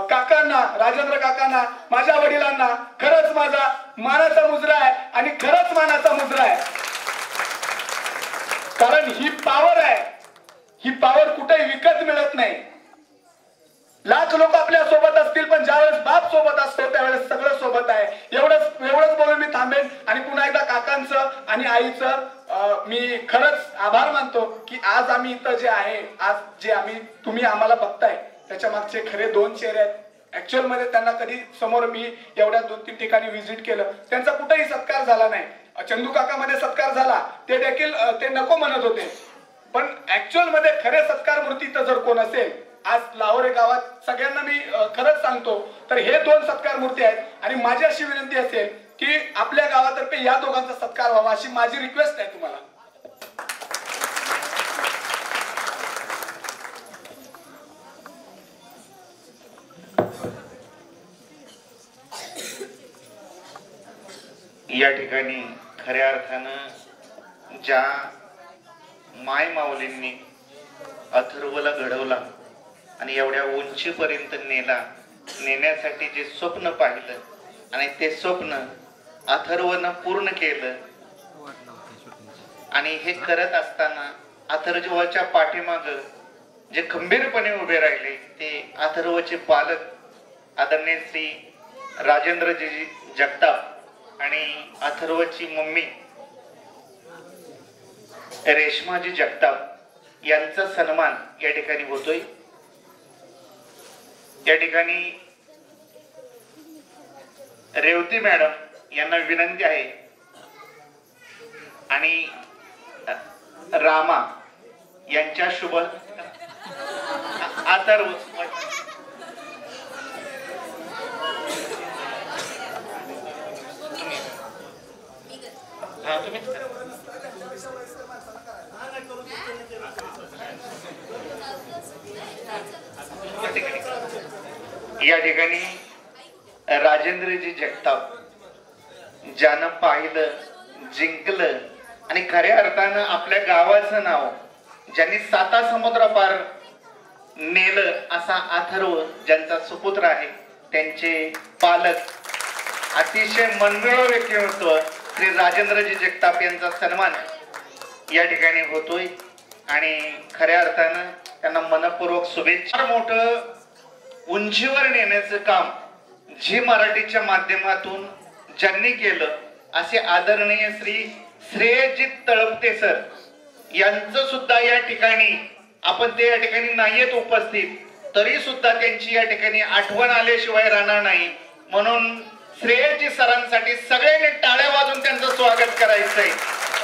काकांना, राजेंद्र काकांना, माझ्या वडिलांना खरंच माझा मानाचा मुजरा आहे आणि खरंच मानाचा मुजरा आहे. कारण ही पावर आहे, ही पावर कुठेही विकत मिळत नाही. लाख लोक आपल्या सोबत असतील, पण ज्यावेळेस बाप सोबत असतो त्यावेळेस सगळं सोबत आहे. एवढंच बोलून मी थांबेन. आणि पुन्हा एकदा काकांचं आणि आईचं मी खरंच आभार मानतो की आज आम्ही इथं जे आहे, आज जे तुम्ही आम्हाला बघताय त्याच्या मागचे खरे 2 चेहरे आहेत. ऍक्च्युअल मध्ये त्यांना कधी समोर मी एवढ्या 2-3 ठिकाणी व्हिजिट केलं, त्यांचा कुठेही सत्कार झाला नाही. चंदू काकामध्ये सत्कार झाला, ते देखील ते नको म्हणत होते. पण ऍक्च्युअल मध्ये खरे सत्कार मूर्ती तर जर कोण असेल, आज लाहोरे गावात सगळ्यांना मी खरंच सांगतो तर हे 2 सत्कार मूर्ती आहेत. आणि माझी अशी विनंती असेल की आपल्या गावातर्फे या दोघांचा सत्कार व्हावा अशी माझी रिक्वेस्ट आहे तुम्हाला. या ठिकाणी खऱ्या अर्थानं ज्या माय माऊलींनी अथर्वला घडवला आणि एवढ्या उंचीपर्यंत नेण्यासाठी जे स्वप्न पाहिलं आणि ते स्वप्न अथर्वनं पूर्ण केलं. आणि हे करत असताना अथर्वच्या पाठीमाग जे खंबीरपणे उभे राहिले ते अथर्वचे पालक आदरणीय श्री राजेंद्रजी जगताप आणि अथर्वची मम्मी रेश्माजी जगताप यांचा सन्मान या ठिकाणी होतोय. या ठिकाणी रेवती मॅडम यांना विनंती आहे आणि रामा यांच्या शुभ अथर्व या ठिकाणी राजेंद्रजी जगताप ज्यानं पाहिलं, जिंकलं आणि खऱ्या अर्थानं आपल्या गावाचं नाव ज्यांनी 7 समुद्रापार नेलं असा अथर्व ज्यांचा सुपुत्र आहे, त्यांचे पालक अतिशय मनमिळावू व्यक्तिमत्व श्री राजेंद्रजी जगताप यांचा सन्मान या ठिकाणी होतोय. आणि खऱ्या अर्थानं त्यांना मनपूर्वक शुभेच्छा. मोठं उंचीवर नेण्याचं काम झी मराठीच्या माध्यमातून ज्यांनी केलं असे आदरणीय श्री श्रेयजित तळपते सर यांचं सुद्धा या ठिकाणी आपण ते या ठिकाणी नाहीयेत उपस्थित, तरी सुद्धा त्यांची या ठिकाणी आठवण आल्याशिवाय राहणार नाही. म्हणून श्रेयजी सरांसाठी सगळ्यांनी टाळ्या वाजून त्यांचं स्वागत करायचंय.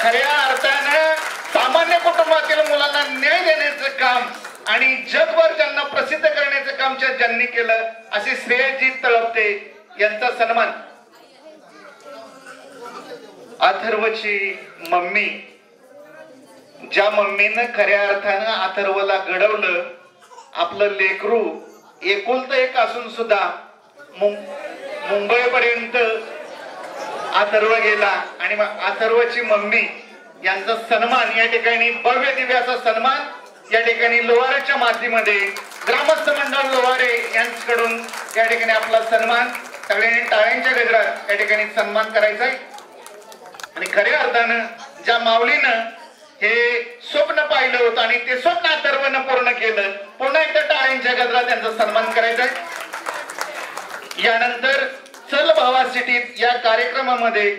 खऱ्या अर्थानं सामान्य कुटुंबातील मुलांना न्याय देण्याचं काम आणि जगभर त्यांना प्रसिद्ध करण्याचं काम ज्यांनी केलं असे श्रेयजी तळपते यांचा सन्मान. अथर्वची मम्मी, ज्या मम्मीनं खऱ्या अर्थानं अथर्वला घडवलं, आपलं लेकरू एकुलतं एक असून सुद्धा मुंबईपर्यंत अथर्व गेला आणि मग अथर्वची मम्मी यांचा सन्मान या ठिकाणी भव्य दिव्य असा सन्मान या ठिकाणी लोहारेच्या मातीमध्ये ग्रामस्थ मंडळ लोहारे यांच्याकडून या ठिकाणी आपला सन्मान सगळ्यांनी टाळ्यांच्या गजरात या ठिकाणी सन्मान करायचा आहे. आणि खऱ्या अर्थानं ज्या माऊलीनं हे स्वप्न पाहिलं होतं आणि ते स्वप्न अथर्वनं पूर्ण केलं, पुन्हा एकदा टाळ्यांच्या गजरात त्यांचा सन्मान करायचा आहे. यानंतर चल भावा सिटीत या कार्यक्रमामध्ये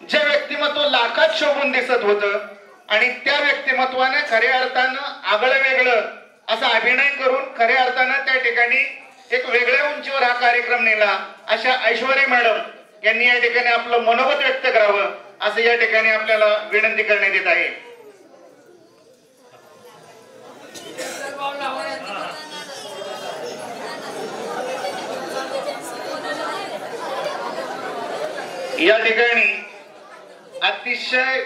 जे व्यक्तिमत्व लाखात शोभून दिसत होतं आणि त्या व्यक्तिमत्वाने खऱ्या अर्थानं आगळं वेगळं असा अभिनय करून खऱ्या अर्थानं त्या ठिकाणी एक वेगळ्या उंचीवर हा कार्यक्रम नेला अशा ऐश्वर्या मॅडम यांनी या ठिकाणी आपलं मनोगत व्यक्त करावं असं या ठिकाणी आपल्याला विनंती करण्यात येत आहे. या ठिकाणी अतिशय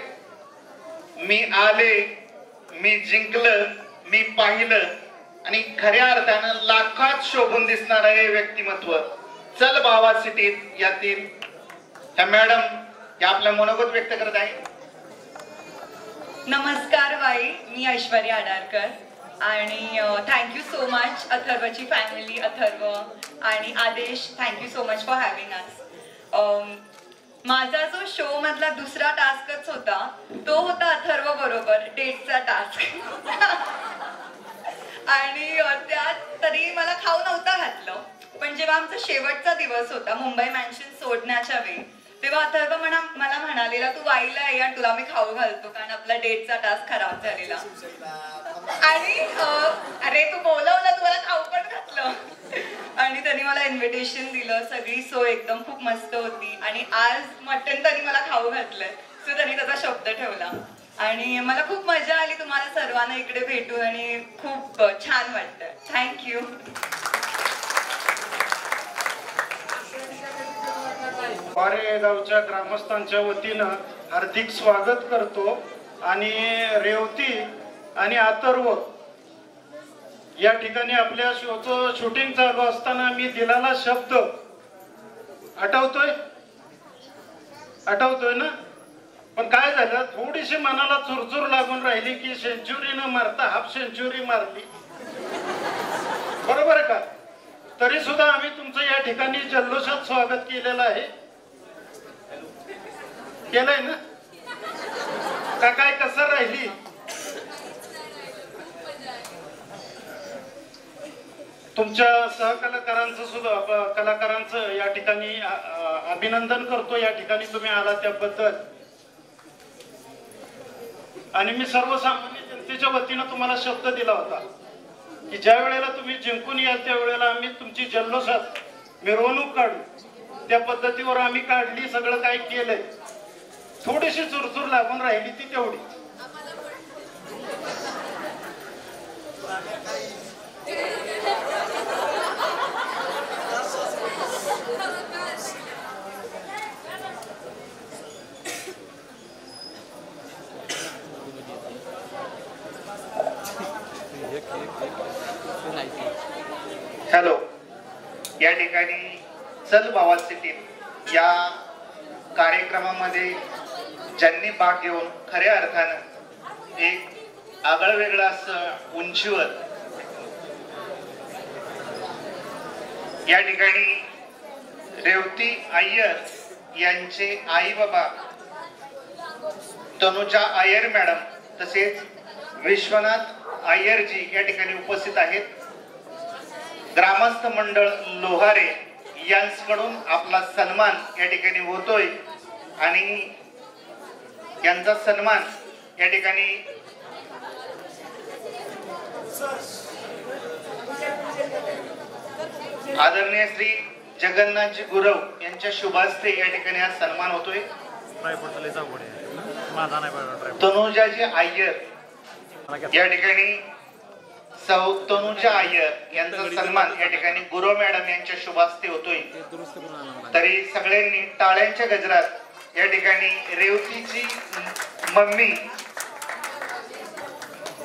मी आले, मी जिंकलं, मी पाहिलं आणि खऱ्या अर्थानं लाखात शोभून दिसणार हे व्यक्तिमत्व चल भावा सिटीत यातील ह्या मॅडम या आपलं मनोगत व्यक्त करत आहे. नमस्कार बाई, मी ऐश्वर्या अडारकर आणि थँक्यू सो मच अथर्वची फॅमिली, अथर्व आणि Adesh, thank you so much for having us. माझा जो शो मधला दुसरा टास्कच होता तो होता अथर्व बरोबर डेटचा टास्क आणि त्यात तरी मला खाऊ नव्हता घातलं, पण जेव्हा आमचा शेवटचा दिवस होता मुंबई मॅन्शन सोडण्याच्या वेळी तेव्हा अथर्व मला म्हणालेला तू वाईला ये आणि तुला मी खाऊ घालतो कारण आपला डेटचा टास्क खराब झालेला. आणि अरे तू बोलवलं, तू मला खाऊ पण घातलं. आणि त्यांनी मला इन्व्हिटेशन दिलं. सगळी सोय एकदम खूप मस्त होती आणि आज मटण त्यांनी मला खाऊ घातलंय. सो त्यांनी त्याचा शब्द ठेवला आणि मला खूप मजा आली तुम्हाला सर्वांना इकडे भेटून आणि खूप छान वाटतं. थँक्यू. पारे गावच्या ग्रामस्थांच्या वतीनं हार्दिक स्वागत करतो. आणि रेवती आणि अथर्व या ठिकाणी आपल्या शोचं शूटिंग चालू असताना मी दिलेला शब्द आठवतोय ना. पण काय झालं, थोडीशी मनाला चुरचूर लागून राहिली की सेंचुरी न मारता हाफ सेंचुरी मारली. बरोबर आहे का? तरी सुद्धा आम्ही तुमचं या ठिकाणी जल्लोषात स्वागत केलेलं आहे. केलंय ना का? काय कसर राहिली? तुमच्या सहकलाकारांचं सुद्धा कलाकारांचं या ठिकाणी अभिनंदन करतो. या ठिकाणी तुम्ही आला त्याबद्दल. आणि मी सर्वसामान्य जनतेच्या वतीनं तुम्हाला शब्द दिला होता की ज्या वेळेला तुम्ही जिंकून याल त्यावेळेला आम्ही तुमची जल्लोषात मिरवणूक काढू. त्या पद्धतीवर आम्ही काढली, सगळं काय केलंय. थोडीशी चुरचूर लागून राहिली ती तेवढी. हॅलो. या ठिकाणी चल भावा सिटीत या कार्यक्रमामध्ये ज्यांनी भाग घेऊन खऱ्या अर्थानं एक आगळं वेगळं असं उंचीवर या ठिकाणी रेवती अय्यर यांचे आई बाबा तनुजा अय्यर मॅडम तसेच विश्वनाथ अय्यरजी या ठिकाणी उपस्थित आहेत. ग्रामस्थ मंडळ लोहारे यांच्याकडून आपला सन्मान या ठिकाणी होतोय आणि यांचा सन्मान या ठिकाणी आदरणीय श्री जगन्नाथजी गुरव यांच्या शुभास्ते या ठिकाणी हा सन्मान होतोय. तनुजाजी अय्यर या ठिकाणी सौ तनुजा अय्यर यांचा सन्मान या ठिकाणी गुरव मॅडम यांच्या शुभास्ते होतोय. तरी सगळ्यांनी टाळ्यांच्या गजरात या ठिकाणी रेवतीची मम्मी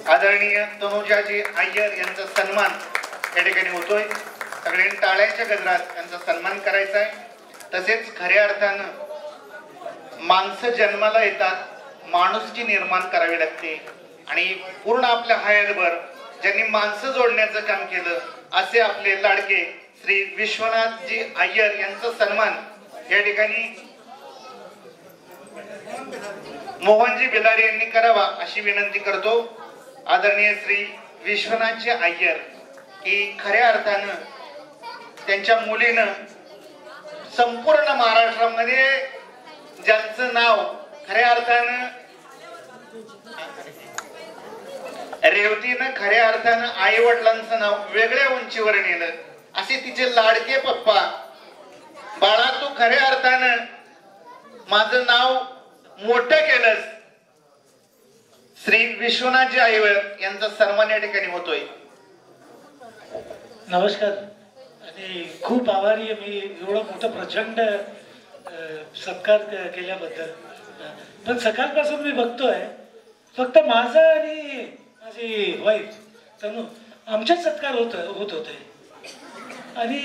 आदरणीय तनुजाजी अय्यर यांचा सन्मान या ठिकाणी होतोय. सगळ्यांनी टाळ्यांच्या गजरात यांचा सन्मान करायचा आहे. तसेच खऱ्या अर्थानं माणसं जन्माला येतात, माणुसकी निर्माण करावी लागते आणि पूर्ण आपल्या हयातभर ज्यांनी माणसं जोडण्याचं काम केलं असे आपले लाडके श्री विश्वनाथजी अय्यर यांचा सन्मान या ठिकाणी मोहनजी बिलारी यांनी करावा अशी विनंती करतो. आदरणीय श्री विश्वनाथजी अय्यर की खऱ्या अर्थानं त्यांच्या मुलीनं संपूर्ण महाराष्ट्रामध्ये ज्यांचं नाव खऱ्या अर्थानं रेवतीनं खऱ्या अर्थानं आई वडिलांचं नाव वेगळ्या उंचीवर नेलं असे तिचे लाडके पप्पा. बाळा तू खऱ्या अर्थानं माझं नाव मोठं केलंस. श्री विश्वनाथजी अय्यर यांचा सन्मान या ठिकाणी होतोय. नमस्कार आणि खूप आभारी आहे मी एवढं मोठं प्रचंड सत्कार केल्याबद्दल. पण सकाळपासून मी बघतोय फक्त माझा आणि माझी वाईफ तनु आमचेच सत्कार होत होते. आणि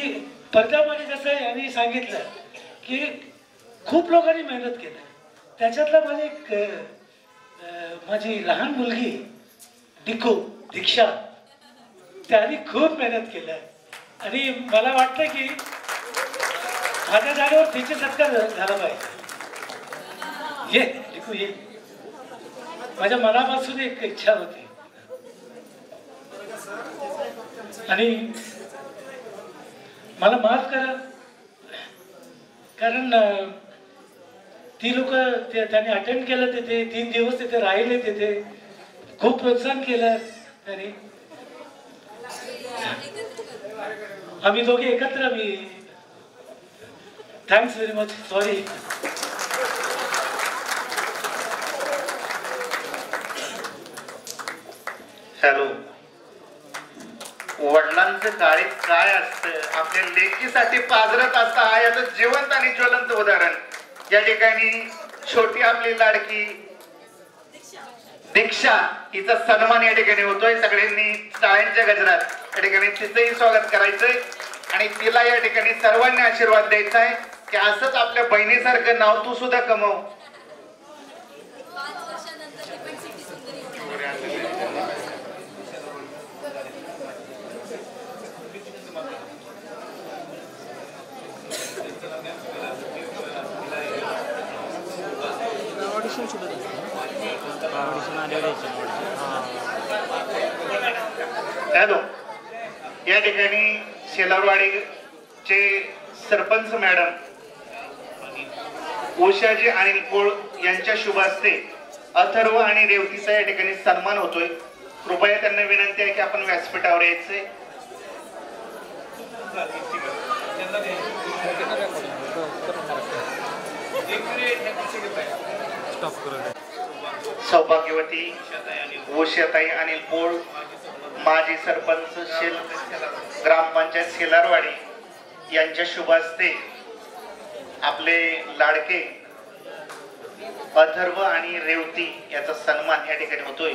पडद्यामध्ये जसं यांनी सांगितलं की खूप लोकांनी मेहनत केली. त्याच्यातला माझी लहान मुलगी दीक्षा त्याने खूप मेहनत केलं आणि मला वाटतं की माझ्या जागेवर तिचे सत्कार झाला पाहिजे. ये दिकू ये. माझ्या मनापासून एक इच्छा होती आणि मला माफ करा कारण ती लोक त्यांनी अटेंड केलं तिथे 3 दिवस तिथे राहिले. तिथे खूप प्रोत्साहन केलं त्यांनी. आम्ही दोघे एकत्र मी thanks very much. Sorry. Hello. वडिलांचं काळीज काय असतं आपल्या लेकीसाठी पाजरत असतं हा याचं जिवंत आणि ज्वलंत उदाहरण या ठिकाणी छोटी आपली लाडकी दीक्षा हिचा सन्मान या ठिकाणी होतोय. सगळ्यांनी टाळ्यांच्या गजरात या ठिकाणी तिचंही स्वागत करायचंय आणि तिला या ठिकाणी सर्वांनी आशीर्वाद द्यायचा आहे की असंच आपल्या बहिणीसारखं नाव तू सुद्धा कमव. हॅलो. या ठिकाणी शेलारवाडीचे सरपंच मॅडम उषाजी अनिल कोळ यांच्या शुभ हस्ते अथर्व आणि रेवतीचा या ठिकाणी सन्मान होतोय. कृपया त्यांना विनंती आहे की आपण व्यासपीठावर यायचे. सौभाग्यवती उषाताई अनिल कोळ माजी सरपंच ग्रामपंचायत शेलारवाडी यांच्या शुभ हस्ते आपले लाडके अथर्व आणि रेवती याचा सन्मान या ठिकाणी होतोय.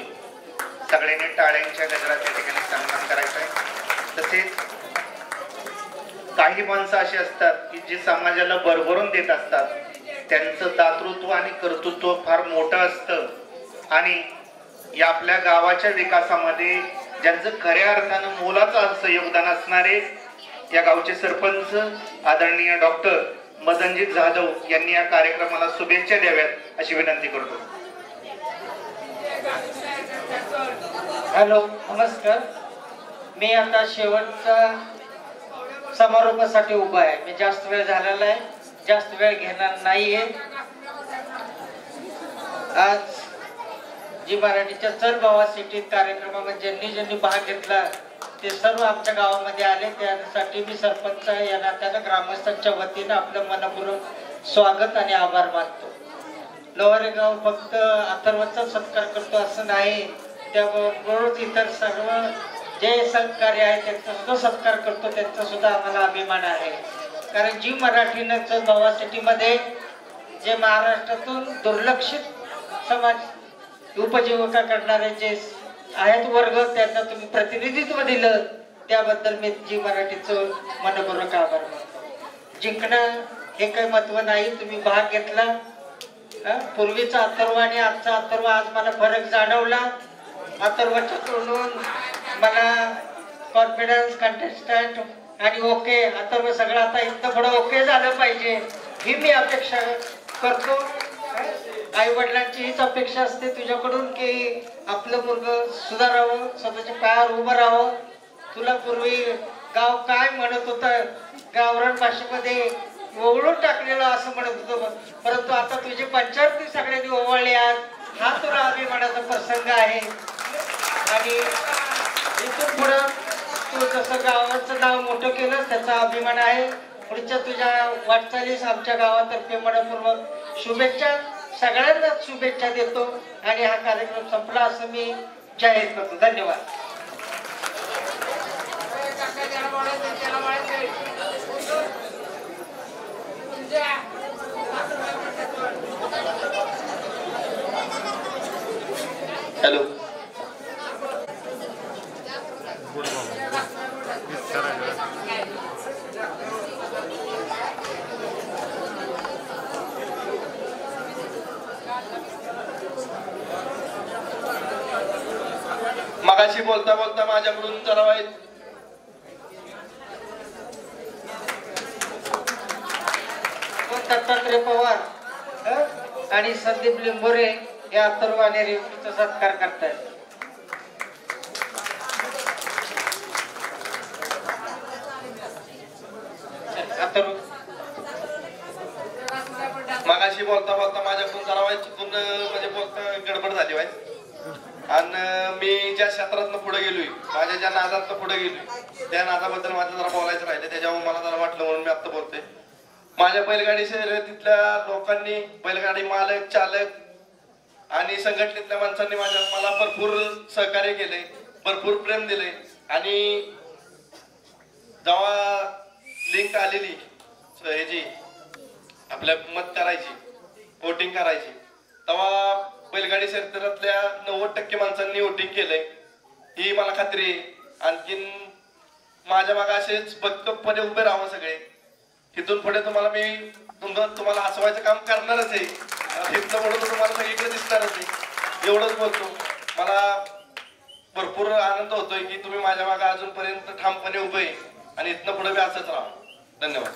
सगळ्यांनी टाळ्यांच्या गजरात या ठिकाणी सन्मान करायचा आहे. तसेच काही माणसं अशी असतात की जी समाजाला भरभरून देत असतात. त्यांचं दातृत्व आणि कर्तृत्व फार मोठं असतं आणि या आपल्या गावाच्या विकासामध्ये ज्यांचं खऱ्या अर्थानं मोलाचं असं योगदान असणारे या गावचे सरपंच आदरणीय डॉक्टर मदनजीत जाधव यांनी या कार्यक्रमाला शुभेच्छा द्याव्यात अशी विनंती करतो. हॅलो, नमस्कार. मी आता शेवटचा समारोपासाठी उभा आहे. मी जास्त वेळ झालेला आहे, जास्त वेळ घेणार नाहीये. आज जी मराठीच्या चल भावा सिटीत कार्यक्रमामध्ये ज्यांनी भाग घेतला ते सर्व आमच्या गावामध्ये आले. त्यासाठी मी सरपंच या नात्यानं ग्रामस्थांच्या वतीनं आपलं मनपूर्वक स्वागत आणि आभार मानतो. लोहारे गाव फक्त अथर्वचा सत्कार करतो असं नाही, त्याबरोबरच इतर सर्व जे सहकार्य आहे त्यांचा सुद्धा सत्कार करतो. त्यांचा सुद्धा आम्हाला अभिमान आहे. कारण जी मराठीनं चल भावा सिटीमध्ये जे महाराष्ट्रातून दुर्लक्षित समाज उपजीविका करणारे जे आहेत वर्ग त्यांना तुम्ही प्रतिनिधित्व दिलं त्याबद्दल मी जी मराठीचं मनपूर्वक आभार मानतो. जिंकणं हे काही महत्व नाही, तुम्ही भाग घेतला. पूर्वीचा अथर्व आणि आजचा अथर्व आज मला फरक जाणवला. अथर्वच्या तोंडून मला कॉन्फिडन्स कंटेस्टंट आणि ओके अथर्व सगळं आता इथं पुढं ओके झालं पाहिजे ही मी अपेक्षा करतो. आई वडिलांची हीच अपेक्षा असते तुझ्याकडून की आपलं मुलगा सुधारावं, स्वतःच्या पायावर उभं राहावं. तुला पूर्वी गाव काय म्हणत होतं, गावरान भाषेमध्ये ओवळून टाकलेलं असं म्हणत होतं, परंतु आता तुझी पंचायती सगळ्यांनी ओवळली आज. हा तुला अभिमानाचा प्रसंग आहे आणि इथून पुढं तू जसं गावाचं नाव मोठं केलं त्याचा अभिमान आहे. पुढच्या तुझ्या वाटचालीस आमच्या गावातर्फे मनपूर्वक शुभेच्छा. सगळ्यांना शुभेच्छा देतो आणि हा कार्यक्रम संपला असं मी जाहीर करतो. धन्यवाद. हॅलो. मगाशी बोलता बोलता माझ्याकडून जरा वाईट दत्तात्रय पवार आणि संदीप लिंबोरे या अथर्व आणि रेवतीचा सत्कार करतायत. मगाशी बोलता बोलता माझ्याकडून जरा वाईट चुकून म्हणजे बोलता गडबड झाली वाईट. आणि मी ज्या क्षेत्रातनं पुढे गेलोय, माझ्या ज्या नादातनं पुढे गेलोय, त्या नादाबद्दल माझं जरा बोलायचं राहिले, त्याच्यामुळे मला जरा वाटलं म्हणून मी आता बोलतोय. माझ्या बैलगाडी शर्यतीतल्या लोकांनी, बैलगाडी मालक, चालक आणि संघटनेतल्या माणसांनी मला भरपूर सहकार्य केले, भरपूर प्रेम दिले. आणि जेव्हा लिंक आलेली ह्याची आपल्या मत करायची, वोटिंग करायची, तेव्हा बैलगाडी क्षेत्रातल्या 90% माणसांनी वोटिंग केलंय, ही मला खात्री आहे. आणखीन माझ्या मागे असेच भक्कमपणे उभे राहावं सगळे. तिथून पुढे तुम्हाला हसवायचं काम करणारच आहे, तिथनं पुढे तुम्हाला सगळीकडे दिसणारच आहे. एवढंच बोलतो. मला भरपूर आनंद होतोय की तुम्ही माझ्या मागे अजूनपर्यंत ठामपणे उभे आहे आणि इथनं पुढे मी असंच राहा. धन्यवाद.